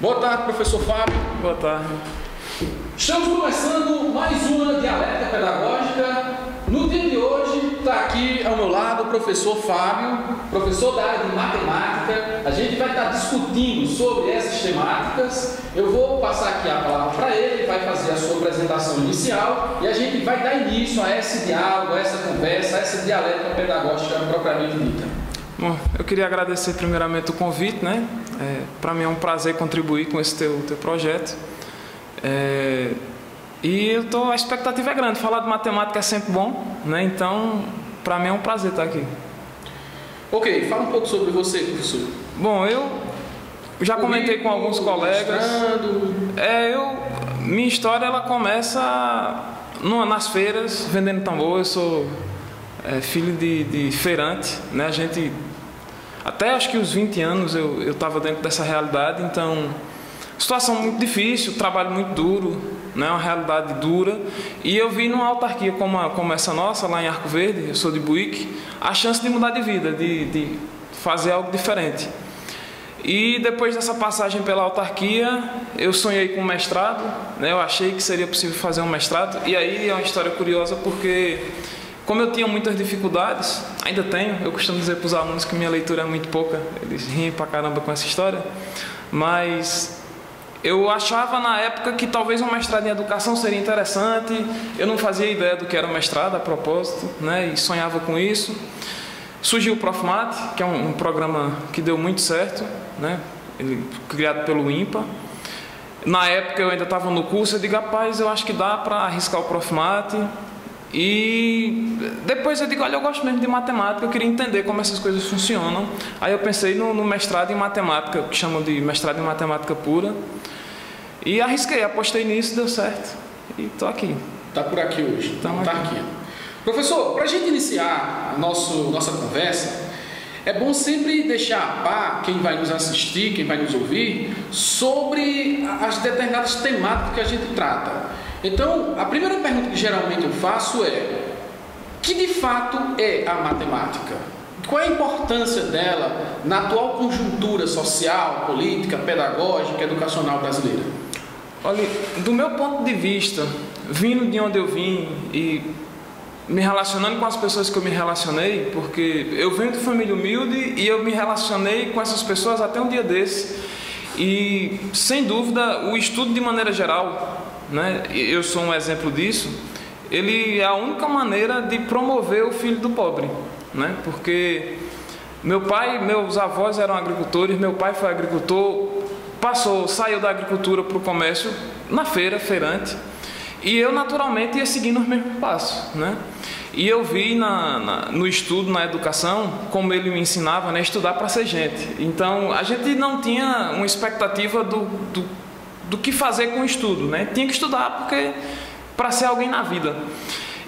Boa tarde, professor Fábio. Boa tarde. Estamos começando mais uma dialética pedagógica. No dia de hoje está aqui ao meu lado o professor Fábio, professor da área de matemática. A gente vai estar discutindo sobre essas temáticas. Eu vou passar aqui a palavra para ele, vai fazer a sua apresentação inicial e a gente vai dar início a esse diálogo, a essa conversa, a essa dialética pedagógica propriamente dita. Bom, eu queria agradecer primeiramente o convite, né? Para mim é um prazer contribuir com esse teu projeto. E a expectativa é grande, falar de matemática é sempre bom, né? Então, para mim é um prazer estar aqui. Ok, fala um pouco sobre você, professor. Bom, eu já comentei com alguns colegas. Minha história ela começa nas feiras, vendendo tambor. Eu sou filho de feirante, né? A gente, até acho que os 20 anos eu estava dentro dessa realidade, então situação muito difícil, trabalho muito duro, né? Uma realidade dura. E eu vi numa autarquia como essa nossa, lá em Arco Verde, eu sou de Buíque, a chance de mudar de vida, de fazer algo diferente. E depois dessa passagem pela autarquia, eu sonhei com um mestrado, né? Eu achei que seria possível fazer um mestrado. E aí é uma história curiosa porque, como eu tinha muitas dificuldades, ainda tenho, eu costumo dizer para os alunos que minha leitura é muito pouca, eles riem pra caramba com essa história, mas eu achava na época que talvez um mestrado em educação seria interessante. Eu não fazia ideia do que era mestrado a propósito, né? E sonhava com isso. Surgiu o Profmat, que é um programa que deu muito certo, né? Criado pelo INPA. Na época eu ainda estava no curso, eu digo, rapaz, eu acho que dá para arriscar o Profmat. E depois eu digo, olha, eu gosto mesmo de matemática, eu queria entender como essas coisas funcionam. Aí eu pensei no mestrado em matemática, que chamam de mestrado em matemática pura. E arrisquei, apostei nisso, deu certo. E estou aqui. Está por aqui hoje. Está aqui. Professor, para a gente iniciar a nossa conversa, é bom sempre deixar a par quem vai nos assistir, quem vai nos ouvir, sobre as determinadas temáticas que a gente trata. Então, a primeira pergunta que geralmente eu faço é: que de fato é a matemática? Qual é a importância dela na atual conjuntura social, política, pedagógica, educacional brasileira? Olha, do meu ponto de vista, vindo de onde eu vim e me relacionando com as pessoas que eu me relacionei, porque eu venho de família humilde e eu me relacionei com essas pessoas até um dia desse. E, sem dúvida, o estudo de maneira geral, né, eu sou um exemplo disso, ele é a única maneira de promover o filho do pobre, né? Porque meus avós eram agricultores, meu pai foi agricultor, saiu da agricultura para o comércio na feirante, e eu naturalmente ia seguindo os mesmos passos, né? E eu vi no estudo, na educação, como ele me ensinava, né, estudar para ser gente. Então a gente não tinha uma expectativa do que fazer com o estudo, né? Tinha que estudar para ser alguém na vida.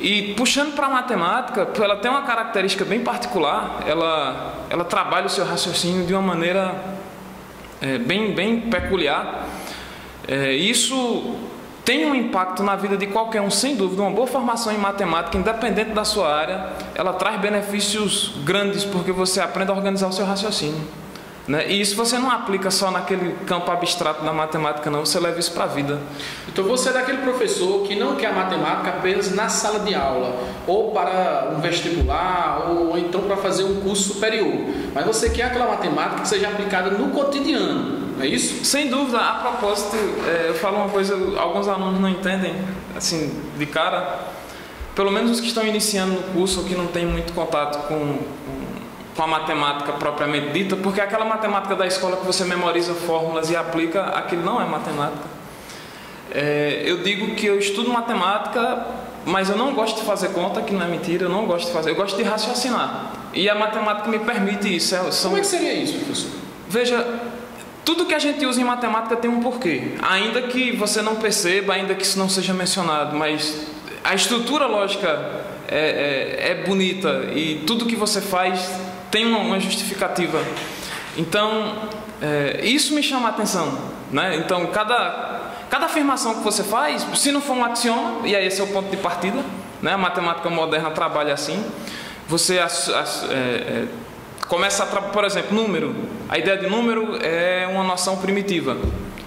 E puxando para a matemática, ela tem uma característica bem particular, ela trabalha o seu raciocínio de uma maneira bem peculiar. Isso tem um impacto na vida de qualquer um, sem dúvida. Uma boa formação em matemática, independente da sua área, ela traz benefícios grandes, porque você aprende a organizar o seu raciocínio, né? E isso você não aplica só naquele campo abstrato da matemática, não, você leva isso para a vida. Então você é daquele professor que não quer a matemática apenas na sala de aula, ou para um vestibular, ou então para fazer um curso superior, mas você quer aquela matemática que seja aplicada no cotidiano, não é isso? Sem dúvida. A propósito, eu falo uma coisa, alguns alunos não entendem assim de cara, pelo menos os que estão iniciando no curso ou que não têm muito contato com a matemática propriamente dita, porque aquela matemática da escola que você memoriza fórmulas e aplica, aquilo não é matemática. Eu digo que eu estudo matemática, mas eu não gosto de fazer conta, que não é mentira, eu gosto de raciocinar. E a matemática me permite isso. Como é que seria isso, professor? Veja, tudo que a gente usa em matemática tem um porquê, ainda que você não perceba, ainda que isso não seja mencionado, mas a estrutura lógica é bonita e tudo que você faz tem uma justificativa. Então, isso me chama a atenção, né? Então, cada afirmação que você faz, se não for um axioma, e aí esse é o ponto de partida, né? A matemática moderna trabalha assim, você começa a por exemplo, número. A ideia de número é uma noção primitiva.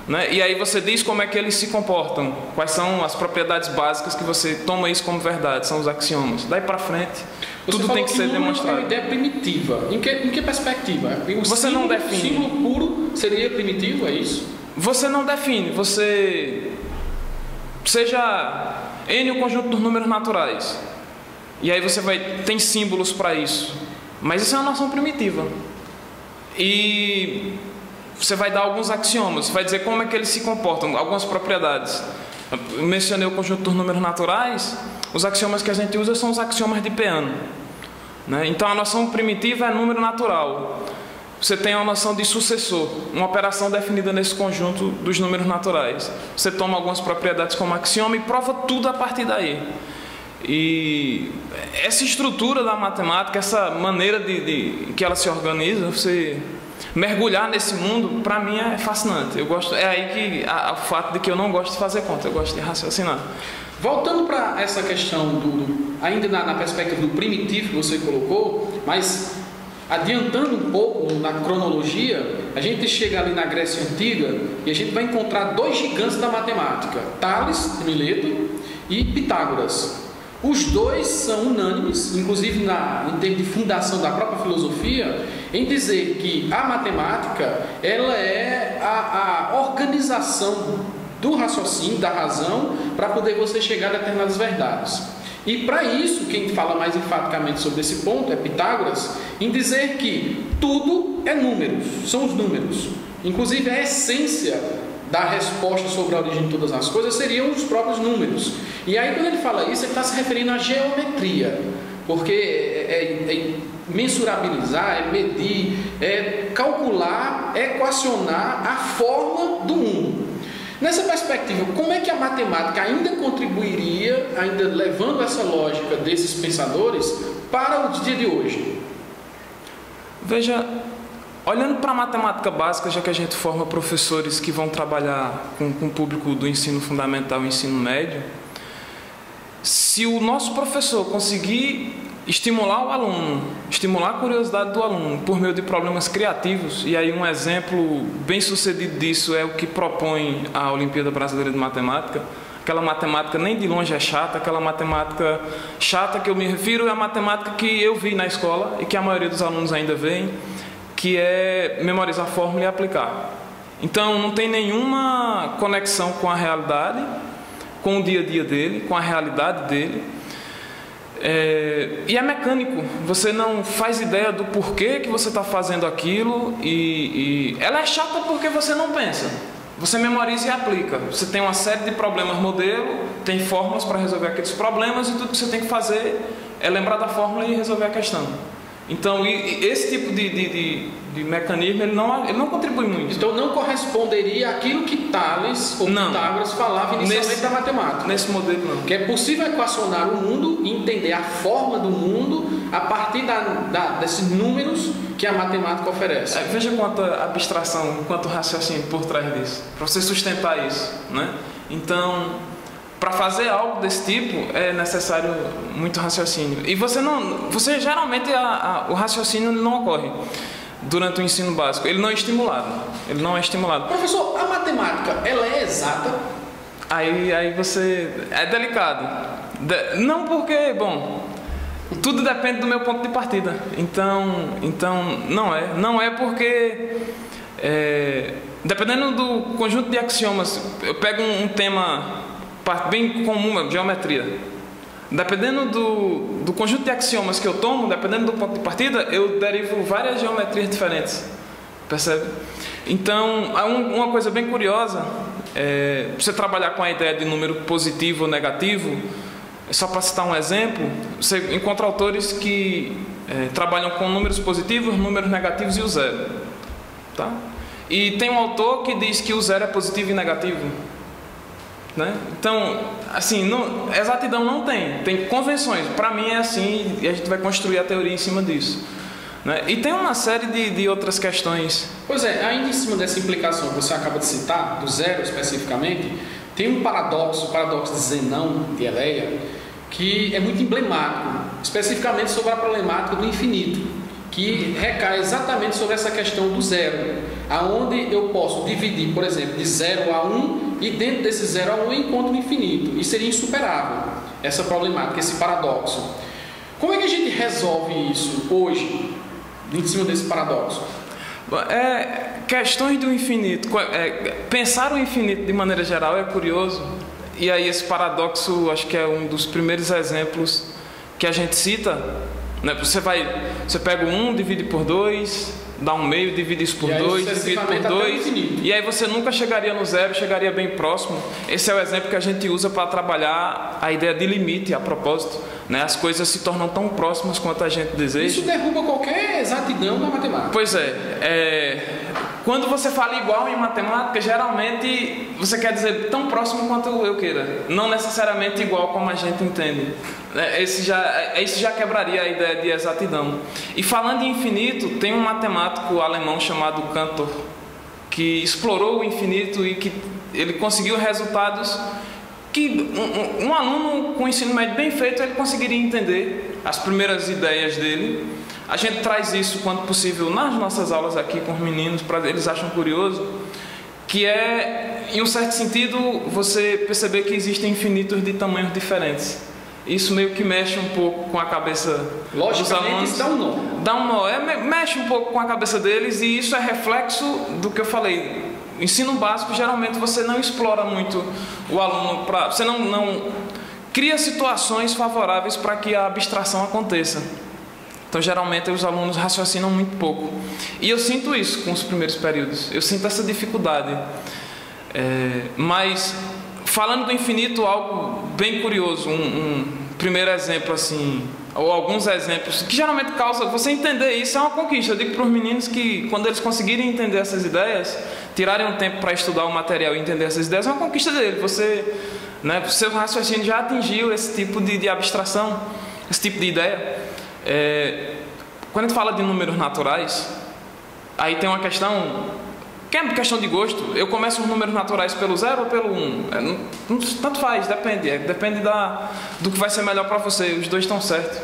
né? E aí você diz como é que eles se comportam, quais são as propriedades básicas que você toma isso como verdade, são os axiomas. Daí para frente, tudo tem que ser demonstrado. É uma ideia primitiva. Em que perspectiva? Você não define. O símbolo puro seria primitivo, é isso? Você não define, você... Seja N o conjunto dos números naturais. E aí você tem símbolos para isso. Mas isso é uma noção primitiva. E você vai dar alguns axiomas, vai dizer como é que eles se comportam, algumas propriedades. Eu mencionei o conjunto dos números naturais. Os axiomas que a gente usa são os axiomas de Peano, né? Então a noção primitiva é número natural. Você tem uma noção de sucessor, uma operação definida nesse conjunto dos números naturais. Você toma algumas propriedades como axioma e prova tudo a partir daí. E essa estrutura da matemática, essa maneira que ela se organiza, você mergulhar nesse mundo, para mim é fascinante. Eu gosto, é aí que o fato de que eu não gosto de fazer conta, eu gosto de raciocinar. Voltando para essa questão ainda na perspectiva do primitivo que você colocou, mas adiantando um pouco na cronologia, a gente chega ali na Grécia Antiga e a gente vai encontrar dois gigantes da matemática, Tales, de Mileto, e Pitágoras. Os dois são unânimes, inclusive em termos de fundação da própria filosofia, em dizer que a matemática ela é a organização do raciocínio, da razão, para poder você chegar a determinadas verdades. E para isso, quem fala mais enfaticamente sobre esse ponto é Pitágoras, em dizer que tudo é números, são os números. Inclusive a essência da resposta sobre a origem de todas as coisas seriam os próprios números. E aí quando ele fala isso, ele está se referindo à geometria, porque é mensurabilizar, é medir, é calcular, é equacionar a forma do mundo. Nessa perspectiva, como é que a matemática ainda contribuiria, ainda levando essa lógica desses pensadores para o dia de hoje? Veja, olhando para a matemática básica, já que a gente forma professores que vão trabalhar com o público do ensino fundamental e ensino médio, se o nosso professor conseguir estimular o aluno, estimular a curiosidade do aluno por meio de problemas criativos, e aí um exemplo bem sucedido disso é o que propõe a Olimpíada Brasileira de Matemática. Aquela matemática nem de longe é chata, aquela matemática chata que eu me refiro é a matemática que eu vi na escola e que a maioria dos alunos ainda veem, que é memorizar a fórmula e aplicar. Então não tem nenhuma conexão com a realidade, com o dia a dia dele, com a realidade dele. E é mecânico, você não faz ideia do porquê que você está fazendo aquilo e ela é chata porque você não pensa, você memoriza e aplica. Você tem uma série de problemas modelo, tem fórmulas para resolver aqueles problemas e tudo que você tem que fazer é lembrar da fórmula e resolver a questão. Então esse tipo de mecanismo ele não contribui muito. Então não corresponderia àquilo que Tales ou Pitágoras falava inicialmente da matemática. Nesse modelo não. Que é possível equacionar o mundo e entender a forma do mundo a partir desses números que a matemática oferece. Veja quanta abstração, quanto raciocínio por trás disso, para você sustentar isso, né? Então, para fazer algo desse tipo é necessário muito raciocínio. E você geralmente o raciocínio não ocorre durante o ensino básico. Ele não é estimulado. Professor, a matemática ela é exata? Aí você é delicado. Não porque, bom, tudo depende do meu ponto de partida. Então não é porque dependendo do conjunto de axiomas, eu pego um tema bem comum, geometria. Dependendo do conjunto de axiomas que eu tomo, dependendo do ponto de partida, eu derivo várias geometrias diferentes. Percebe? Então, uma coisa bem curiosa, você trabalhar com a ideia de número positivo ou negativo, só para citar um exemplo, você encontra autores que trabalham com números positivos, números negativos e o zero. Tá? E tem um autor que diz que o zero é positivo e negativo. Né? Então, assim, exatidão não tem convenções. Para mim é assim e a gente vai construir a teoria em cima disso, né? E tem uma série de outras questões. Pois é, ainda em cima dessa implicação que você acaba de citar, do zero especificamente, tem um paradoxo, o paradoxo de Zenão, de Eleia, que é muito emblemático, especificamente sobre a problemática do infinito, que recai exatamente sobre essa questão do zero, aonde eu posso dividir, por exemplo, de 0 a 1 e dentro desse 0 a 1 eu encontro o infinito. E seria insuperável essa problemática, esse paradoxo. Como é que a gente resolve isso hoje, em cima desse paradoxo? Questões do infinito, pensar o infinito de maneira geral é curioso, e aí esse paradoxo acho que é um dos primeiros exemplos que a gente cita, né? Você pega o 1, divide por 2, dá um meio, divide isso por 2, divide por 2, e aí você nunca chegaria no zero, chegaria bem próximo. Esse é o exemplo que a gente usa para trabalhar a ideia de limite, a propósito, né? As coisas se tornam tão próximas quanto a gente deseja. Isso derruba qualquer exatidão na matemática. Pois quando você fala igual em matemática, geralmente você quer dizer tão próximo quanto eu queira, não necessariamente igual como a gente entende. Isso já quebraria a ideia de exatidão. E falando em infinito, tem um matemático alemão chamado Cantor, que explorou o infinito e que ele conseguiu resultados que um aluno com ensino médio bem feito, ele conseguiria entender as primeiras ideias dele. A gente traz isso, quando possível, nas nossas aulas aqui com os meninos, eles acham curioso, que é, em um certo sentido, você perceber que existem infinitos de tamanhos diferentes. Isso meio que mexe um pouco com a cabeça dos alunos. Isso dá um nó. Dá um nó, mexe um pouco com a cabeça deles, e isso é reflexo do que eu falei. Ensino básico, geralmente você não explora muito o aluno, você não cria situações favoráveis para que a abstração aconteça. Então, geralmente, os alunos raciocinam muito pouco. E eu sinto isso com os primeiros períodos. Eu sinto essa dificuldade. Mas, falando do infinito, algo bem curioso. Um primeiro exemplo, assim, ou alguns exemplos, que geralmente causa... Você entender isso é uma conquista. Eu digo para os meninos que, quando eles conseguirem entender essas ideias, tirarem um tempo para estudar o material e entender essas ideias, é uma conquista dele. Seu raciocínio já atingiu esse tipo de abstração, esse tipo de ideia. Quando a gente fala de números naturais, aí tem uma questão que é questão de gosto. Eu começo os números naturais pelo 0 ou pelo 1? Tanto faz, depende. Depende do que vai ser melhor para você. Os dois estão certos.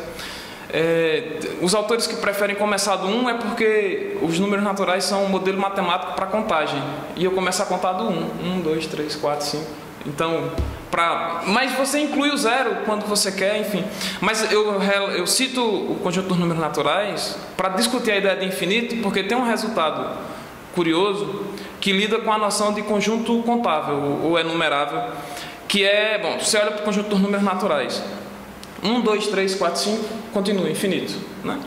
Os autores que preferem começar do 1 é porque os números naturais são um modelo matemático para contagem. E eu começo a contar do 1. 1, 2, 3, 4, 5. Então... Mas você inclui o 0 quando você quer, enfim. Mas eu cito o conjunto dos números naturais para discutir a ideia de infinito, porque tem um resultado curioso que lida com a noção de conjunto contável ou enumerável, que é, você olha para o conjunto dos números naturais. 1, 2, 3, 4, 5, continua, infinito, né?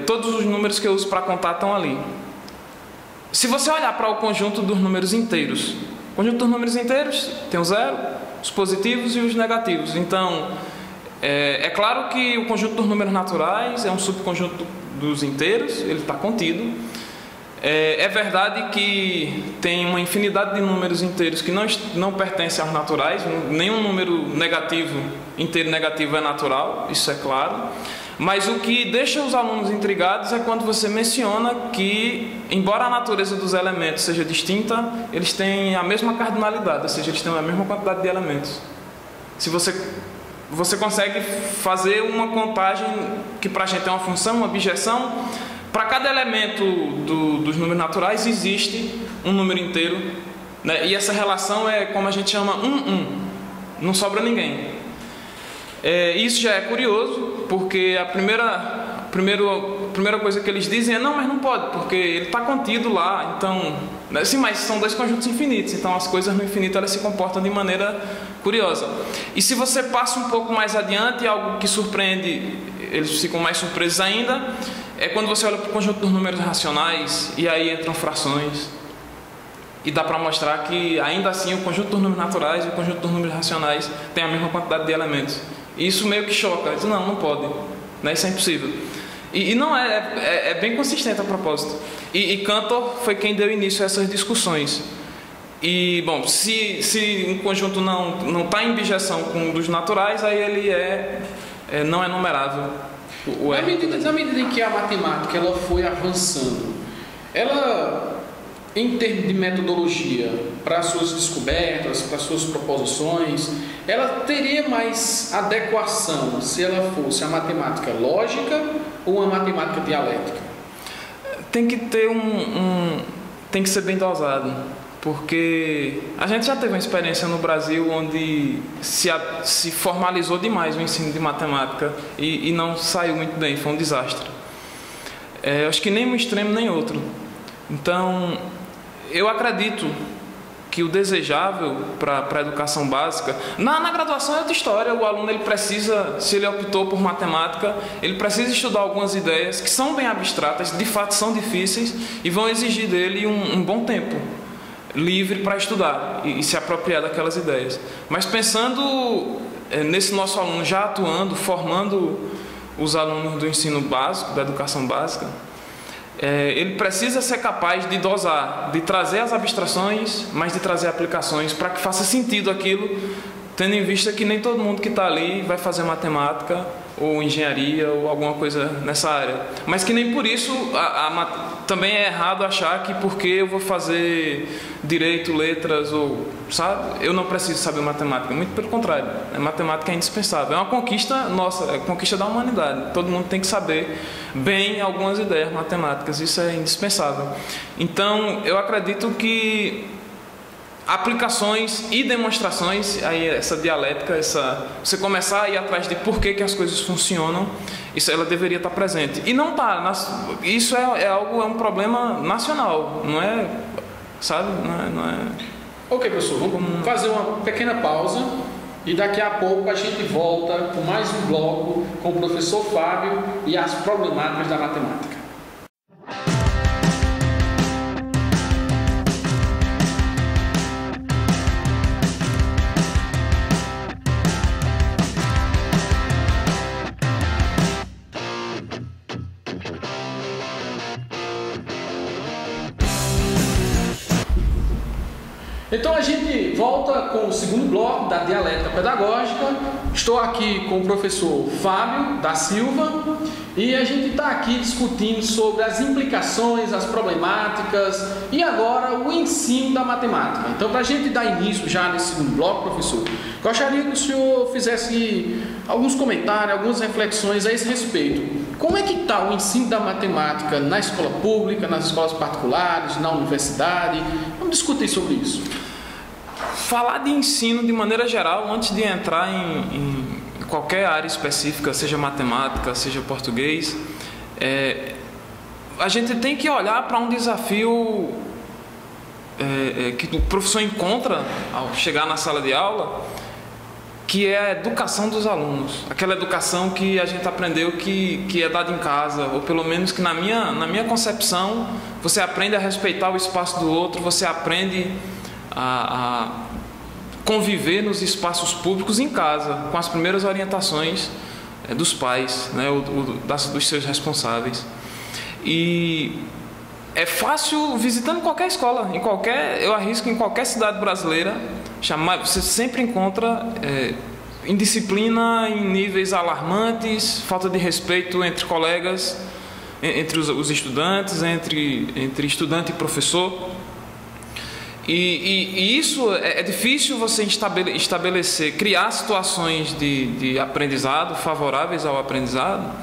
Todos os números que eu uso para contar estão ali. Se você olhar para o conjunto dos números inteiros, o conjunto dos números inteiros tem o 0, os positivos e os negativos. Então, é claro que o conjunto dos números naturais é um subconjunto dos inteiros, ele está contido. É verdade que tem uma infinidade de números inteiros que não pertencem aos naturais. Nenhum número negativo, inteiro negativo é natural, isso é claro. Mas o que deixa os alunos intrigados é quando você menciona que, embora a natureza dos elementos seja distinta, eles têm a mesma cardinalidade, ou seja, eles têm a mesma quantidade de elementos. Se você consegue fazer uma contagem que para a gente é uma função, uma objeção, para cada elemento dos números naturais existe um número inteiro, né? E essa relação é como a gente chama 1, não sobra ninguém. Isso já é curioso, porque a primeira coisa que eles dizem é: não, mas não pode, porque ele está contido lá. Então, sim, mas são dois conjuntos infinitos, então as coisas no infinito elas se comportam de maneira curiosa. E se você passa um pouco mais adiante, algo que surpreende, eles ficam mais surpresos ainda, é quando você olha para o conjunto dos números racionais, e aí entram frações. E dá para mostrar que, ainda assim, o conjunto dos números naturais e o conjunto dos números racionais tem a mesma quantidade de elementos. E isso meio que choca. Diz, não pode. Né? Isso é impossível. E não é bem consistente a propósito. E Cantor foi quem deu início a essas discussões. E, se um conjunto não está em bijeção com um dos naturais, aí ele não é numerável. Na medida em que a matemática ela foi avançando, ela em termos de metodologia, para as suas descobertas, para as suas proposições, ela teria mais adequação se ela fosse a matemática lógica ou a matemática dialética? Tem que ter tem que ser bem dosado, porque a gente já teve uma experiência no Brasil onde se formalizou demais o ensino de matemática e não saiu muito bem, foi um desastre. Acho que nem um extremo nem outro. Então, eu acredito que o desejável para a educação básica, na graduação é outra história. O aluno, ele precisa, se ele optou por matemática, ele precisa estudar algumas ideias que são bem abstratas, de fato são difíceis e vão exigir dele um bom tempo livre para estudar e se apropriar daquelas ideias. Mas pensando nesse nosso aluno já atuando, formando os alunos do ensino básico, da educação básica, ele precisa ser capaz de dosar, de trazer as abstrações, mas de trazer aplicações para que faça sentido aquilo, tendo em vista que nem todo mundo que está ali vai fazer matemática ou engenharia ou alguma coisa nessa área. Mas que nem por isso também é errado achar que porque eu vou fazer direito, letras ou, sabe, eu não preciso saber matemática. Muito pelo contrário, a matemática é indispensável. É uma conquista nossa, é uma conquista da humanidade. Todo mundo tem que saber bem algumas ideias matemáticas, isso é indispensável. Então, eu acredito que aplicações e demonstrações, aí essa dialética, você começar a ir atrás de por que as coisas funcionam, isso ela deveria estar presente. E não está. Isso é um problema nacional, não é, sabe? Não é. Ok, professor, vamos fazer uma pequena pausa e daqui a pouco a gente volta com mais um bloco com o professor Fábio e as problemáticas da matemática. Então a gente volta com o segundo bloco da dialética pedagógica. Estou aqui com o professor Fábio da Silva e a gente está aqui discutindo sobre as implicações, as problemáticas e agora o ensino da matemática. Então, para a gente dar início já nesse segundo bloco, professor, gostaria que o senhor fizesse alguns comentários, algumas reflexões a esse respeito. Como é que está o ensino da matemática na escola pública, nas escolas particulares, na universidade? Vamos discutir sobre isso. Falar de ensino de maneira geral, antes de entrar em qualquer área específica, seja matemática, seja português, a gente tem que olhar para um desafio que o professor encontra ao chegar na sala de aula, que é a educação dos alunos. Aquela educação que a gente aprendeu que é dada em casa, ou pelo menos que na minha concepção, você aprende a respeitar o espaço do outro, você aprende a conviver nos espaços públicos em casa, com as primeiras orientações dos pais, né, dos seus responsáveis. E é fácil, visitando qualquer escola, eu arrisco em qualquer cidade brasileira, você sempre encontra indisciplina em níveis alarmantes, falta de respeito entre colegas, entre os estudantes, entre estudante e professor. E isso é difícil você estabelecer, criar situações de aprendizado favoráveis ao aprendizado,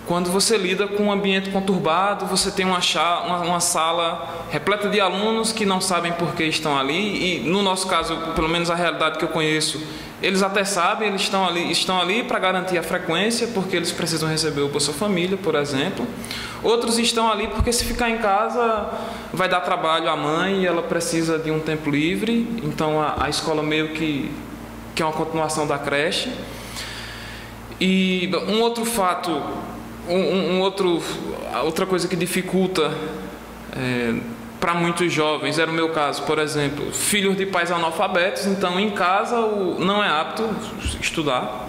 quando você lida com um ambiente conturbado, você tem uma sala repleta de alunos que não sabem por que estão ali, e no nosso caso, pelo menos a realidade que eu conheço, eles até sabem, eles estão ali para garantir a frequência, porque eles precisam receber o Bolsa Família, por exemplo. Outros estão ali porque se ficar em casa vai dar trabalho à mãe e ela precisa de um tempo livre, então a escola meio que é uma continuação da creche. E um outro fato, outra coisa que dificulta para muitos jovens, era o meu caso, por exemplo, filhos de pais analfabetos, então em casa não é apto estudar.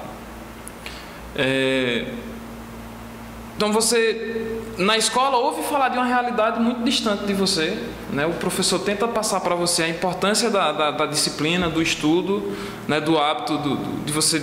Então você, na escola, ouve falar de uma realidade muito distante de você, né? O professor tenta passar para você a importância da disciplina, do estudo, né? Do hábito de você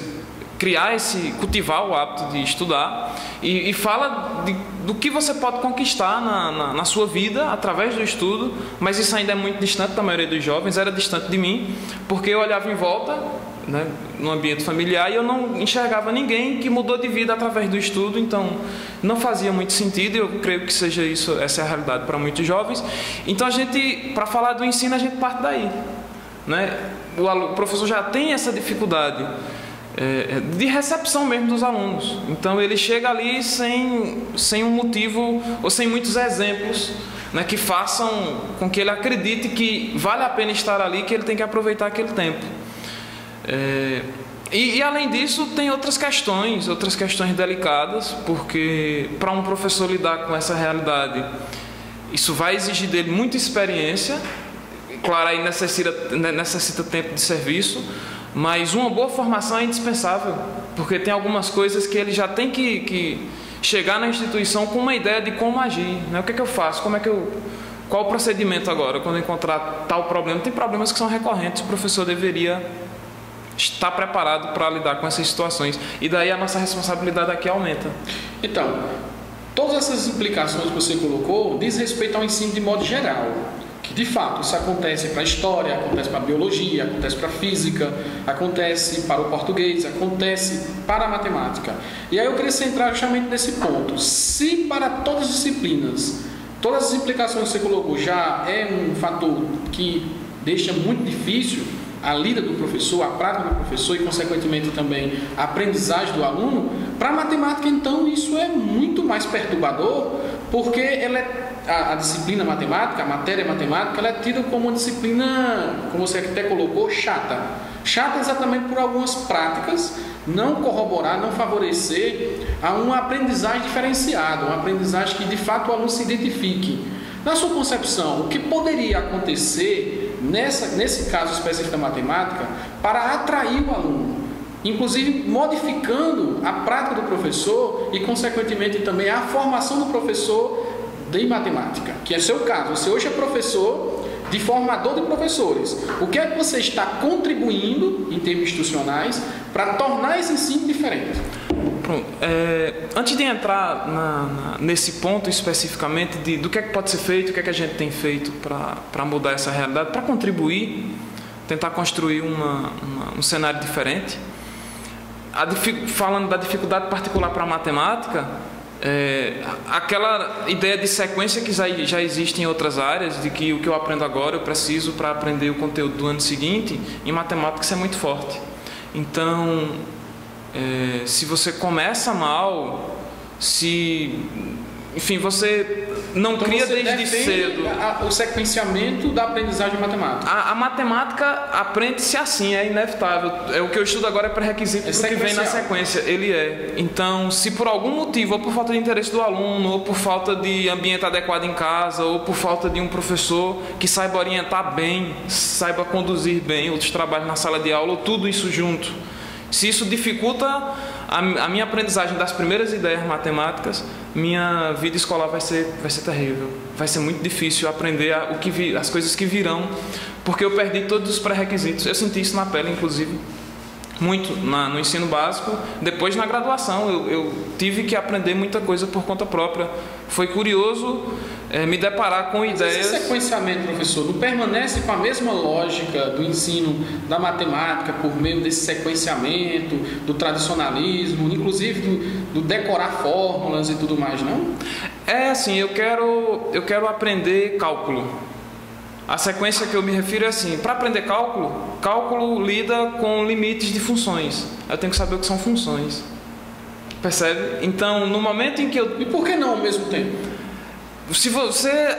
cultivar o hábito de estudar, e fala do que você pode conquistar na sua vida através do estudo, mas isso ainda é muito distante da maioria dos jovens, era distante de mim, porque eu olhava em volta, né, no ambiente familiar, e eu não enxergava ninguém que mudou de vida através do estudo, então não fazia muito sentido, e eu creio que seja isso, essa é a realidade para muitos jovens. Então para falar do ensino, a gente parte daí, né? O professor já tem essa dificuldade de recepção mesmo dos alunos, então ele chega ali sem um motivo ou sem muitos exemplos, né, que façam com que ele acredite que vale a pena estar ali, que ele tem que aproveitar aquele tempo. E além disso tem outras questões delicadas, porque para um professor lidar com essa realidade, isso vai exigir dele muita experiência. Claro, aí necessita tempo de serviço, mas uma boa formação é indispensável, porque tem algumas coisas que ele já tem que chegar na instituição com uma ideia de como agir, né? O que é que eu faço? Qual o procedimento agora? Quando eu encontrar tal problema, tem problemas que são recorrentes, o professor deveria estar preparado para lidar com essas situações, e daí a nossa responsabilidade aqui aumenta. Então, todas essas implicações que você colocou diz respeito ao ensino de modo geral, que de fato isso acontece para a história, acontece para a biologia, acontece para a física, acontece para o português, acontece para a matemática. E aí eu queria centrar justamente nesse ponto. Se para todas as disciplinas, todas as implicações que você colocou já é um fator que deixa muito difícil a lida do professor, a prática do professor e, consequentemente, também a aprendizagem do aluno, para a matemática, então, isso é muito mais perturbador, porque a disciplina matemática, a matéria matemática, ela é tida como uma disciplina, como você até colocou, chata. Chata exatamente por algumas práticas não corroborar, não favorecer a uma aprendizagem diferenciada, uma aprendizagem que, de fato, o aluno se identifique. Na sua concepção, o que poderia acontecer nesse caso específico da matemática para atrair o aluno, inclusive modificando a prática do professor e, consequentemente, também a formação do professor de matemática, que é o seu caso. Você hoje é professor de formador de professores. O que é que você está contribuindo em termos institucionais para tornar esse ensino diferente? Pronto. Antes de entrar nesse ponto especificamente do que é que pode ser feito, o que é que a gente tem feito para mudar essa realidade, para contribuir, tentar construir um cenário diferente, falando da dificuldade particular para a matemática, aquela ideia de sequência que já existe em outras áreas, de que o que eu aprendo agora eu preciso para aprender o conteúdo do ano seguinte, em matemática isso é muito forte. Então, se você começa mal, enfim, você não cria desde cedo. O sequenciamento da aprendizagem matemática. A matemática aprende-se assim, é inevitável. O que eu estudo agora é pré-requisito do que vem na sequência. Ele é. Então, se por algum motivo, ou por falta de interesse do aluno, ou por falta de ambiente adequado em casa, ou por falta de um professor que saiba orientar bem, saiba conduzir bem outros trabalhos na sala de aula, ou tudo isso junto, se isso dificulta a minha aprendizagem das primeiras ideias matemáticas, minha vida escolar vai ser terrível. Vai ser muito difícil aprender as coisas que virão, porque eu perdi todos os pré-requisitos. Eu senti isso na pele, inclusive, muito no ensino básico. Depois, na graduação, eu tive que aprender muita coisa por conta própria. Foi curioso me deparar com ideias... Esse sequenciamento, professor, não permanece com a mesma lógica do ensino da matemática por meio desse sequenciamento, do tradicionalismo, inclusive do decorar fórmulas e tudo mais, não? Assim, eu quero aprender cálculo. A sequência que eu me refiro é assim: para aprender cálculo lida com limites de funções. Eu tenho que saber o que são funções. Percebe? Então, no momento em que eu... E por que não ao mesmo tempo? Se você...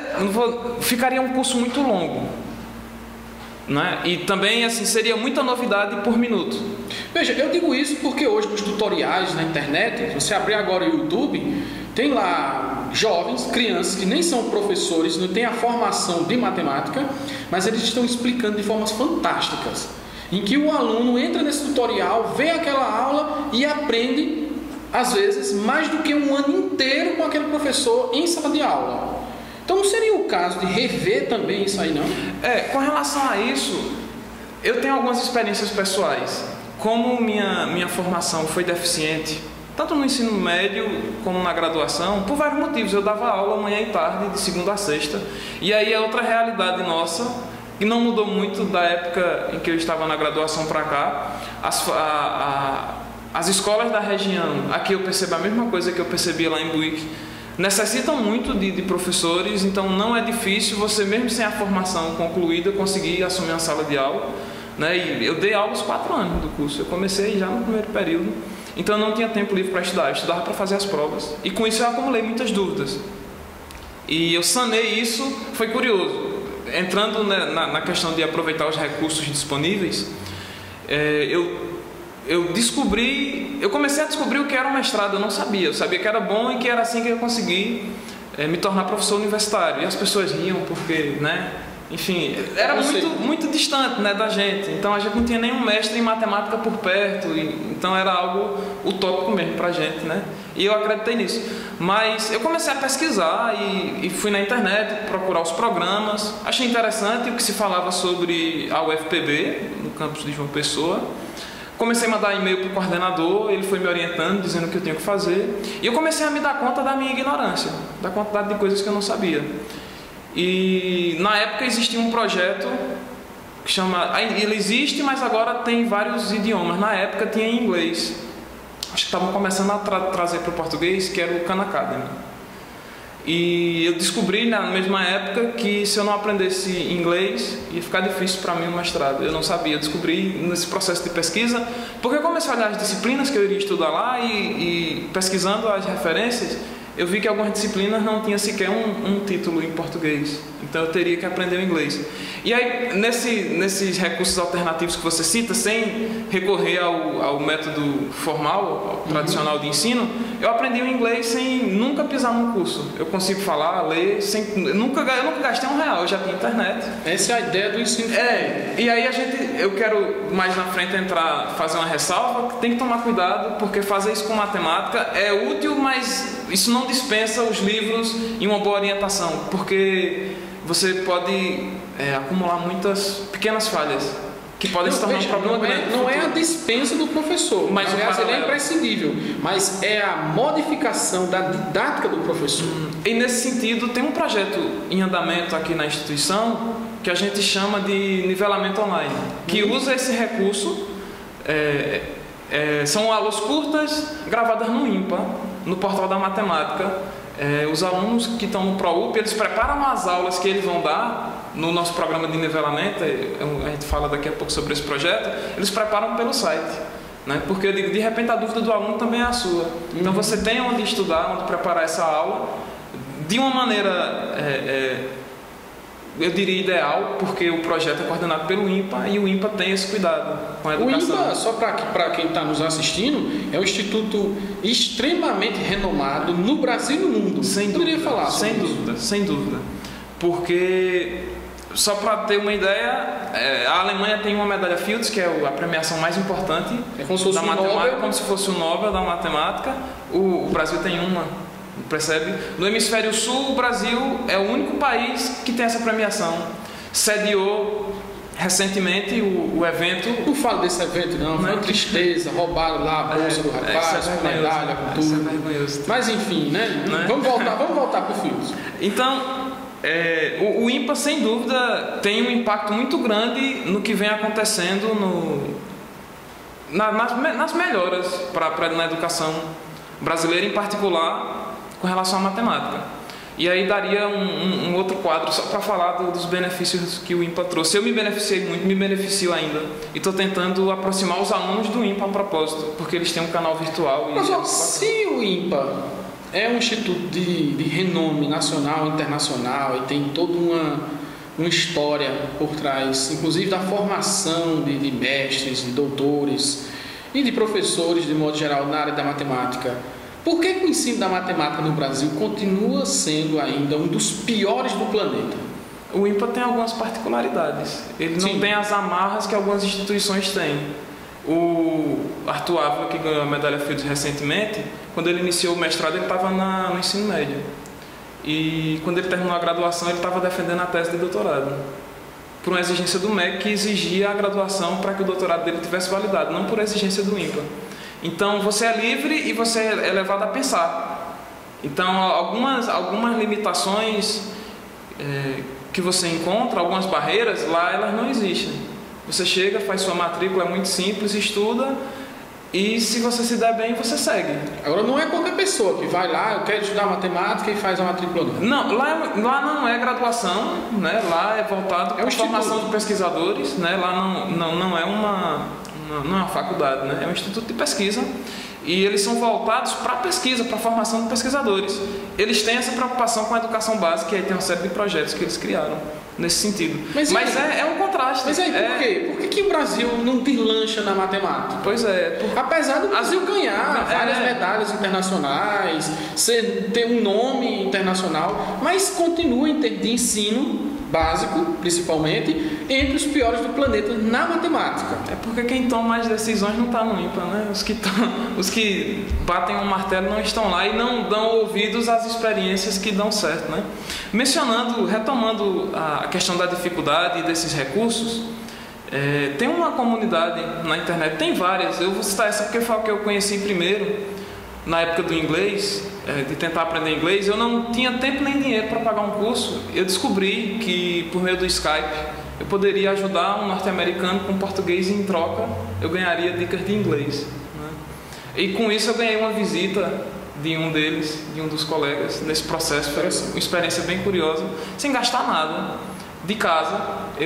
ficaria um curso muito longo, né? E também, assim, seria muita novidade por minuto. Veja, eu digo isso porque hoje nos tutoriais na internet, se você abrir agora o YouTube, tem lá jovens, crianças que nem são professores, não têm a formação de matemática, mas eles estão explicando de formas fantásticas, em que o aluno entra nesse tutorial, vê aquela aula e aprende, às vezes, mais do que um ano inteiro com aquele professor em sala de aula. Então não seria o caso de rever também isso aí, não? Com relação a isso, eu tenho algumas experiências pessoais. Como minha formação foi deficiente, tanto no ensino médio como na graduação, por vários motivos. Eu dava aula manhã e tarde, de segunda a sexta, e aí é outra realidade nossa, que não mudou muito da época em que eu estava na graduação para cá. As escolas da região, aqui eu percebo a mesma coisa que eu percebia lá em Buíque, necessitam muito de professores, então não é difícil você, mesmo sem a formação concluída, conseguir assumir uma sala de aula, né? E eu dei aula os 4 anos do curso, eu comecei já no primeiro período, então eu não tinha tempo livre para estudar, eu estudava para fazer as provas, e com isso eu acumulei muitas dúvidas. E eu sanei isso, foi curioso, entrando na questão de aproveitar os recursos disponíveis, eu comecei a descobrir o que era um mestrado. Eu não sabia, eu sabia que era bom e que era assim que eu ia conseguir me tornar professor universitário. E as pessoas riam porque, né, enfim, era muito distante, né, da gente. Então a gente não tinha nenhum mestre em matemática por perto, então era algo utópico mesmo pra gente, né? E eu acreditei nisso. Mas eu comecei a pesquisar e fui na internet procurar os programas. Achei interessante o que se falava sobre a UFPB, no campus de João Pessoa. Comecei a mandar e-mail para o coordenador, ele foi me orientando, dizendo o que eu tinha que fazer. E eu comecei a me dar conta da minha ignorância, da quantidade de coisas que eu não sabia. E na época existia um projeto que chama... Ele existe, mas agora tem vários idiomas. Na época tinha em inglês. Acho que estavam começando a trazer para o português, que era o Khan Academy. E eu descobri na mesma época que se eu não aprendesse inglês ia ficar difícil para mim o mestrado. Eu não sabia, eu descobri nesse processo de pesquisa, porque eu comecei a olhar as disciplinas que eu iria estudar lá e pesquisando as referências, eu vi que algumas disciplinas não tinham sequer um título em português. Então eu teria que aprender o inglês. E aí, nesses recursos alternativos que você cita, sem recorrer ao método formal, ao tradicional de ensino, eu aprendi o inglês sem nunca pisar num curso. Eu consigo falar, ler, eu nunca gastei R$1, eu já tinha internet. Essa é a ideia do ensino. E aí eu quero mais na frente fazer uma ressalva, que tem que tomar cuidado, porque fazer isso com matemática é útil, mas isso não dispensa os livros e uma boa orientação, porque você pode acumular muitas pequenas falhas que podem se tornar um problema grande. Não é a dispensa do professor, mas ele é imprescindível, mas é a modificação da didática do professor. E nesse sentido, tem um projeto em andamento aqui na instituição que a gente chama de nivelamento online, que usa esse recurso. São aulas curtas gravadas no IMPA, no portal da matemática. Os alunos que estão no ProUP, eles preparam as aulas que eles vão dar no nosso programa de nivelamento. A gente fala daqui a pouco sobre esse projeto. Eles preparam pelo site, né? Porque eu digo, de repente a dúvida do aluno também é a sua. Então você tem onde estudar, onde preparar essa aula de uma maneira eu diria ideal, porque o projeto é coordenado pelo IMPA e o IMPA tem esse cuidado com a educação. O IMPA, só para quem está nos assistindo, é um instituto extremamente renomado no Brasil e no mundo. Sem dúvida, sem dúvida. Porque, só para ter uma ideia, a Alemanha tem uma medalha Fields, que é a premiação mais importante da matemática, como se fosse o Nobel da matemática. O Brasil tem uma. Percebe? No hemisfério sul, o Brasil é o único país que tem essa premiação. Sediou recentemente o evento. Não falo desse evento, não. Foi uma tristeza. Roubaram lá a bolsa do rapaz, com medalha, com tudo. Mas enfim, né? Vamos voltar para o Fields. Então, o IMPA, sem dúvida, tem um impacto muito grande no que vem acontecendo nas melhoras na educação brasileira, em particular, com relação à matemática. E aí daria um outro quadro só para falar dos benefícios que o IMPA trouxe. Eu me beneficiei muito, me beneficio ainda. E estou tentando aproximar os alunos do IMPA a propósito, porque eles têm um canal virtual. Mas se o IMPA é um instituto de renome nacional e internacional e tem toda uma história por trás, inclusive da formação de mestres, de doutores e de professores, de modo geral, na área da matemática, por que o ensino da matemática no Brasil continua sendo ainda um dos piores do planeta? O IMPA tem algumas particularidades. Ele não tem as amarras que algumas instituições têm. O Arthur Ávila, que ganhou a medalha Fields recentemente, quando ele iniciou o mestrado, ele estava no ensino médio. E quando ele terminou a graduação, ele estava defendendo a tese de doutorado, por uma exigência do MEC que exigia a graduação para que o doutorado dele tivesse validado, não por exigência do IMPA. Então você é livre e você é levado a pensar. Então algumas limitações que você encontra, algumas barreiras, lá elas não existem. Você chega, faz sua matrícula, é muito simples, estuda, e se você se der bem, você segue. Agora não é qualquer pessoa que vai lá, eu quero estudar matemática e faz a matrícula. Não, lá não é graduação, né? Lá é voltado para a formação de pesquisadores, né? Lá não é uma faculdade, né? É um instituto de pesquisa. E eles são voltados para a pesquisa, para a formação de pesquisadores. Eles têm essa preocupação com a educação básica e aí tem uma série de projetos que eles criaram nesse sentido. Mas é um contraste. Mas aí, por quê? Por que o Brasil não deslancha na matemática? Pois é. Apesar do Brasil ganhar várias medalhas internacionais, ter um nome internacional, mas continua em termos de ensino básico, principalmente, entre os piores do planeta na matemática. É porque quem toma as decisões não está no IMPA, né? Os que batem um martelo não estão lá e não dão ouvidos às experiências que dão certo, né? Retomando a questão da dificuldade e desses recursos, tem uma comunidade na internet, tem várias, eu vou citar essa porque foi a que eu conheci primeiro, na época do inglês, de tentar aprender inglês. Eu não tinha tempo nem dinheiro para pagar um curso. Eu descobri que por meio do Skype eu poderia ajudar um norte-americano com português e em troca eu ganharia dicas de inglês, né? E com isso eu ganhei uma visita de um deles, de um dos colegas, nesse processo. Foi uma experiência bem curiosa, sem gastar nada, de casa.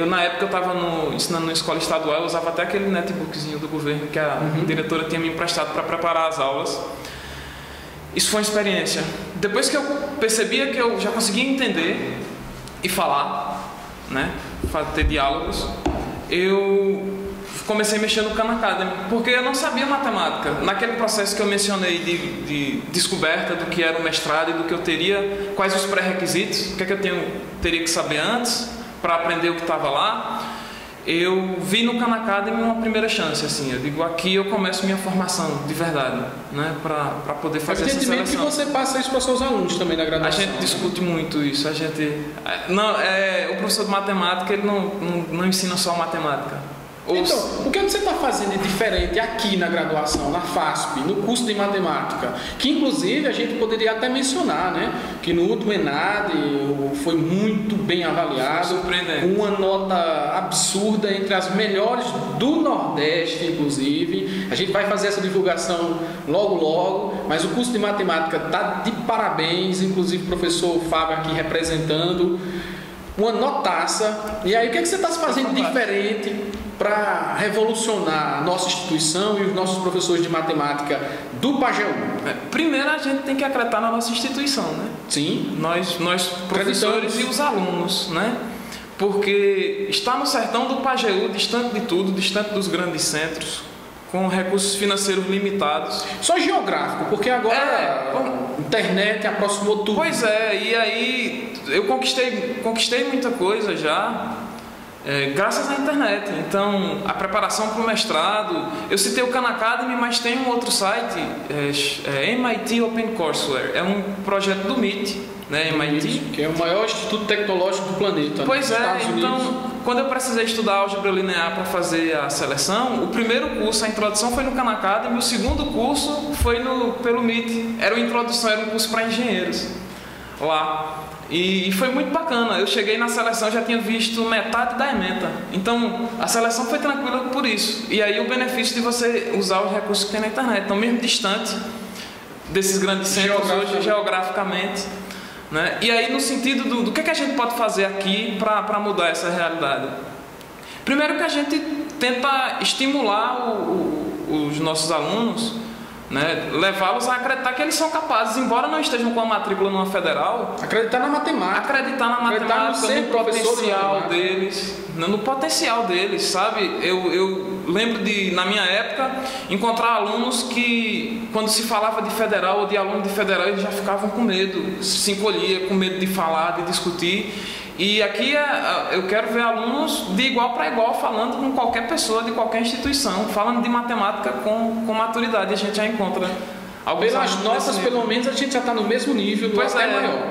Na época eu estava ensinando na escola estadual, eu usava até aquele netbookzinho do governo que a diretora tinha me emprestado para preparar as aulas. Isso foi uma experiência. Depois que eu percebia que eu já conseguia entender e falar, né, ter diálogos, eu comecei a mexer no Khan Academy, porque eu não sabia matemática. Naquele processo que eu mencionei de descoberta do que era o mestrado e do que eu teria, quais os pré-requisitos, o que é que eu teria que saber antes para aprender o que estava lá, eu vi no Khan Academy uma primeira chance, assim, eu digo, aqui eu começo minha formação de verdade, né, para poder fazer essa seleção. Evidentemente que você passa isso para os seus alunos também na graduação. A gente discute muito isso, o professor de matemática, ele não ensina só matemática. Então, o que você está fazendo de diferente aqui na graduação, na FASP, no curso de matemática? Que inclusive a gente poderia até mencionar, né? Que no último ENAD foi muito bem avaliado, com uma nota absurda, entre as melhores do Nordeste, inclusive. A gente vai fazer essa divulgação logo, mas o curso de matemática está de parabéns, inclusive o professor Fábio aqui representando, uma notaça. E aí, o que você está fazendo diferente para revolucionar a nossa instituição e os nossos professores de matemática do Pajeú? Primeiro a gente tem que acreditar na nossa instituição, né? Sim. Nós professores e os alunos, né? Porque está no sertão do Pajeú, distante de tudo, distante dos grandes centros, com recursos financeiros limitados. Só geográfico, porque agora a internet aproximou tudo. Pois é, e aí eu conquistei muita coisa já, graças à internet. Então, a preparação para o mestrado, eu citei o Khan Academy, mas tem um outro site, MIT OpenCourseWare, é um projeto do MIT, né, MIT, que é o maior instituto tecnológico do planeta. Pois então, quando eu precisei estudar álgebra linear para fazer a seleção, o primeiro curso, a introdução, foi no Khan Academy, o segundo curso foi pelo MIT, era um curso para engenheiros lá. E foi muito bacana. Eu cheguei na seleção, já tinha visto metade da ementa. Então, a seleção foi tranquila por isso. E aí o benefício de você usar os recursos que tem na internet. Então, mesmo distante desses grandes centros hoje, geograficamente, né? E aí, no sentido do que a gente pode fazer aqui para mudar essa realidade? Primeiro que a gente tenta estimular os nossos alunos, né, levá-los a acreditar que eles são capazes, embora não estejam com a matrícula numa federal, acreditar na matemática, no potencial deles, no potencial deles, sabe? Eu lembro de, na minha época, encontrar alunos que, quando se falava de federal ou de aluno de federal, eles já ficavam com medo, se encolhia, com medo de falar, de discutir. E aqui eu quero ver alunos de igual para igual, falando com qualquer pessoa de qualquer instituição, falando de matemática com maturidade. A gente já encontra alguns pelas notas, pelo menos a gente já está no mesmo nível, pois até maior.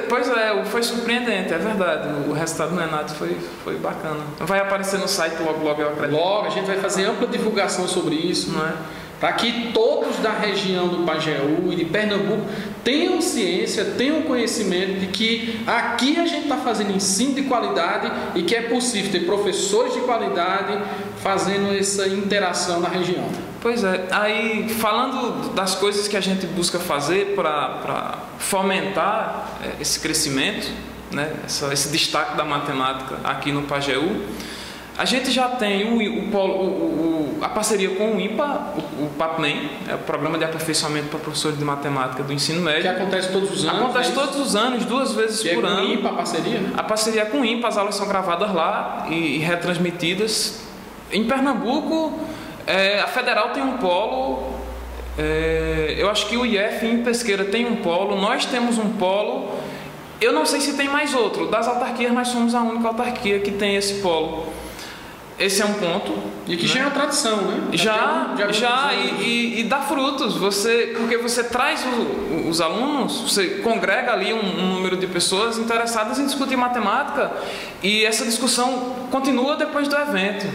Pois é, foi surpreendente, é verdade. O resultado do ENAD foi bacana. Vai aparecer no site logo, eu acredito. Logo, a gente vai fazer ampla divulgação sobre isso, não é? para que todos da região do Pajeú e de Pernambuco tenham ciência, tenham conhecimento de que aqui a gente está fazendo ensino de qualidade e que é possível ter professores de qualidade fazendo essa interação na região. Pois é, aí falando das coisas que a gente busca fazer para fomentar esse crescimento, né, esse destaque da matemática aqui no Pajeú, a gente já tem a parceria com o INPA, o PAPMEN, é o Programa de Aperfeiçoamento para Professores de Matemática do Ensino Médio. Que acontece todos os anos. Acontece todos os anos, 2 vezes por ano. Com o INPA a parceria? A parceria é com o INPA, as aulas são gravadas lá e retransmitidas. Em Pernambuco, a Federal tem um polo, eu acho que o IF em Pesqueira tem um polo, nós temos um polo, eu não sei se tem mais outro. Das autarquias, nós somos a única autarquia que tem esse polo. Esse é um ponto. E que já é uma tradição, né? E dá frutos. Porque você traz os alunos, você congrega ali um número de pessoas interessadas em discutir matemática e essa discussão continua depois do evento.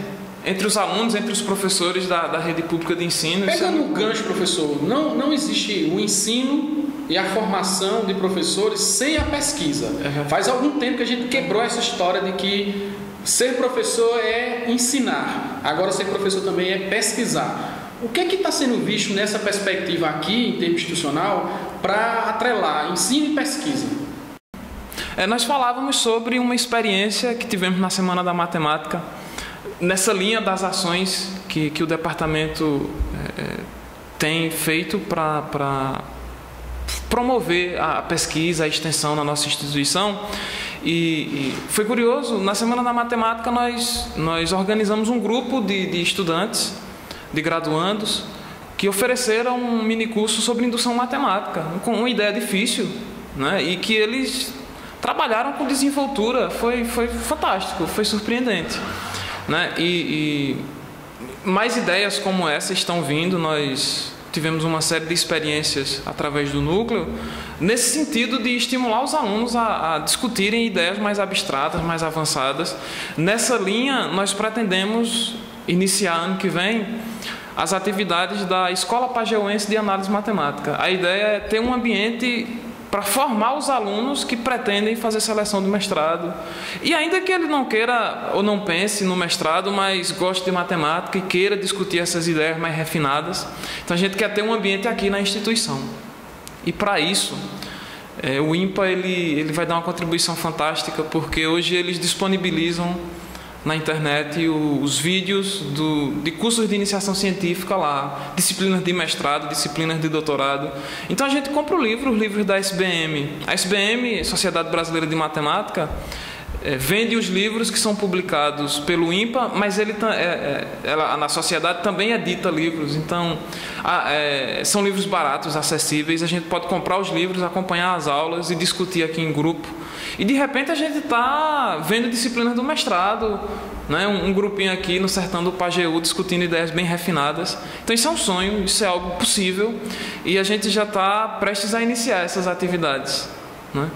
Entre os alunos, entre os professores da rede pública de ensino. Pegando o gancho, professor, não existe o ensino e a formação de professores sem a pesquisa. Uhum. Faz algum tempo que a gente quebrou essa história de que ser professor é ensinar, agora ser professor também é pesquisar. O que é que está sendo visto nessa perspectiva aqui, em termos institucional, para atrelar ensino e pesquisa? Nós falávamos sobre uma experiência que tivemos na Semana da Matemática, nessa linha das ações que o departamento tem feito para promover a pesquisa, a extensão na nossa instituição. E foi curioso, na Semana da Matemática nós organizamos um grupo de estudantes, de graduandos, que ofereceram um minicurso sobre indução matemática, com uma ideia difícil, né? E que eles trabalharam com desenvoltura, foi fantástico, foi surpreendente, né? E mais ideias como essa estão vindo. Nós tivemos uma série de experiências através do núcleo, nesse sentido de estimular os alunos a discutirem ideias mais abstratas, mais avançadas. Nessa linha, nós pretendemos iniciar ano que vem as atividades da Escola Pajeúense de Análise Matemática. A ideia é ter um ambiente para formar os alunos que pretendem fazer seleção do mestrado. E ainda que ele não queira ou não pense no mestrado, mas goste de matemática e queira discutir essas ideias mais refinadas. Então a gente quer ter um ambiente aqui na instituição. E para isso, o INPA ele vai dar uma contribuição fantástica, porque hoje eles disponibilizam na internet os vídeos de cursos de iniciação científica lá, disciplinas de mestrado, disciplinas de doutorado. Então a gente compra os livros da SBM. A SBM, Sociedade Brasileira de Matemática, vende os livros que são publicados pelo INPA, mas ela na sociedade também edita livros. Então são livros baratos, acessíveis. A gente pode comprar os livros, acompanhar as aulas e discutir aqui em grupo. E de repente a gente está vendo disciplinas do mestrado, né? Um grupinho aqui no sertão do Pajeú discutindo ideias bem refinadas. Então isso é um sonho, isso é algo possível e a gente já está prestes a iniciar essas atividades, né?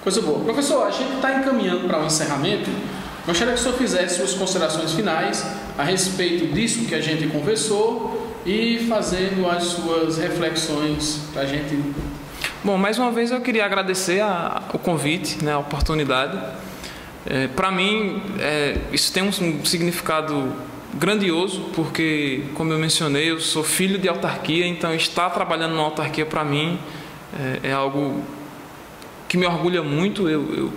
Coisa boa. Professor, a gente está encaminhando para um encerramento. Gostaria que o senhor fizesse suas considerações finais a respeito disso que a gente conversou e fazendo as suas reflexões para a gente. Bom, mais uma vez eu queria agradecer o convite, né, a oportunidade. Para mim, isso tem um significado grandioso, porque, como eu mencionei, eu sou filho de autarquia, então estar trabalhando numa autarquia para mim é algo que me orgulha muito. Eu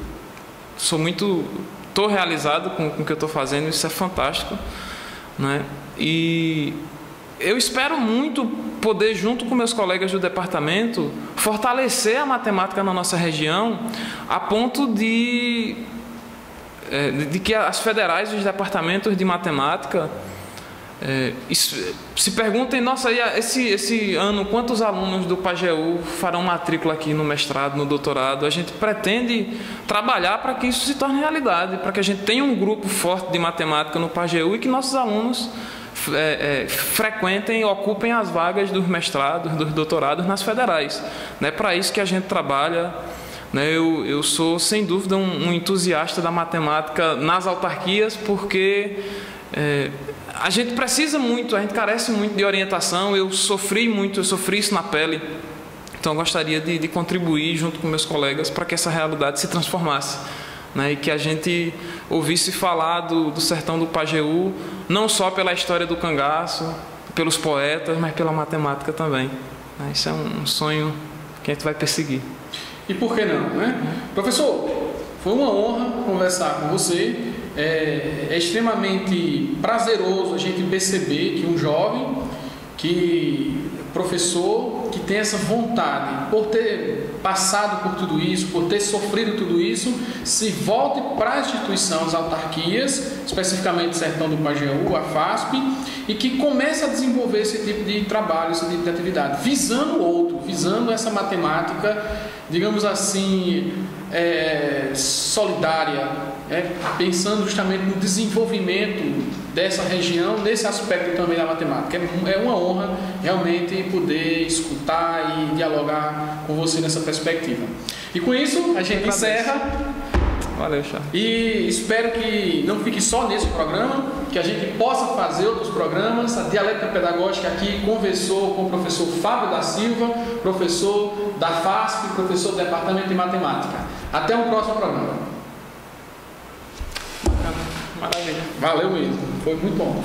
estou realizado com o que eu estou fazendo, isso é fantástico, né? E eu espero muito poder, junto com meus colegas do departamento, fortalecer a matemática na nossa região, a ponto de que as federais e os departamentos de matemática se perguntem: nossa, esse ano quantos alunos do Pajeú farão matrícula aqui no mestrado, no doutorado? A gente pretende trabalhar para que isso se torne realidade, para que a gente tenha um grupo forte de matemática no Pajeú e que nossos alunos frequentem, ocupem as vagas dos mestrados, dos doutorados nas federais. É para isso que a gente trabalha, né? Eu sou, sem dúvida, um entusiasta da matemática nas autarquias, porque a gente precisa muito, a gente carece muito de orientação. Eu sofri isso na pele. Então eu gostaria de contribuir junto com meus colegas para que essa realidade se transformasse, né? E que a gente ouvisse falar do sertão do Pajeú, não só pela história do cangaço, pelos poetas, mas pela matemática também, né? Isso é um sonho que a gente vai perseguir. E por que não, né? Professor, foi uma honra conversar com você. É extremamente prazeroso a gente perceber que um jovem, professor, que tem essa vontade, por ter passado por tudo isso, por ter sofrido tudo isso, se volte para a instituição, as autarquias, especificamente Sertão do Pajeú, a FASP, e que comece a desenvolver esse tipo de trabalho, esse tipo de atividade, visando o outro, visando essa matemática, digamos assim, solidária, pensando justamente no desenvolvimento dessa região, nesse aspecto também da matemática. É uma honra realmente poder escutar e dialogar com você nessa perspectiva. E com isso a gente encerra. Valeu, Charles. E espero que não fique só nesse programa, que a gente possa fazer outros programas. A Dialética Pedagógica aqui conversou com o professor Fábio da Silva, professor da FASP, professor do Departamento de Matemática. Até um próximo programa. Maravilha. Valeu mesmo, foi muito bom.